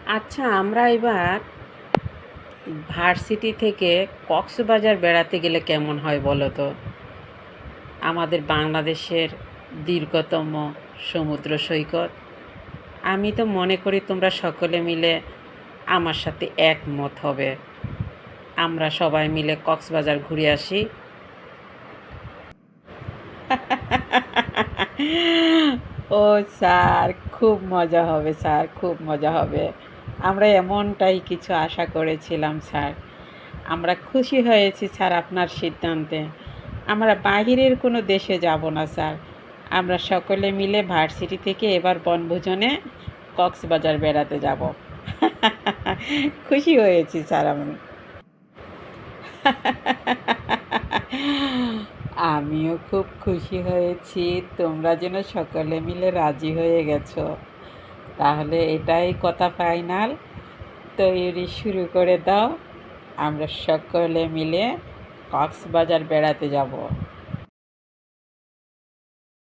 আচ্ছা, আমরা এবার ভার্সিটি থেকে কক্সবাজার বেড়াতে গেলে কেমন হয় বলো তো? আমাদের বাংলাদেশের দীর্ঘতম সমুদ্র সৈকত। আমি তো মনে করি তোমরা সকলে মিলে আমার সাথে একমত হবে। আমরা সবাই মিলে কক্সবাজার ঘুরে আসি। ও স্যার, খুব মজা হবে স্যার, খুব মজা হবে। আমরা এমনটাই কিছু আশা করেছিলাম স্যার। আমরা খুশি হয়েছি স্যার আপনার সিদ্ধান্তে। আমরা বাহিরের কোনো দেশে যাব না স্যার। আমরা সকলে মিলে ভার্সিটি থেকে এবার বনভোজনে কক্সবাজার বেড়াতে যাব। খুশি হয়েছি স্যার আমি। আমিও খুব খুশি হয়েছি, তোমরা যেন সকলে মিলে রাজি হয়ে গেছো। তাহলে এটাই কথা ফাইনাল। তৈরি শুরু করে দাও, আমরা সকলে মিলে কক্সবাজার বেড়াতে যাব।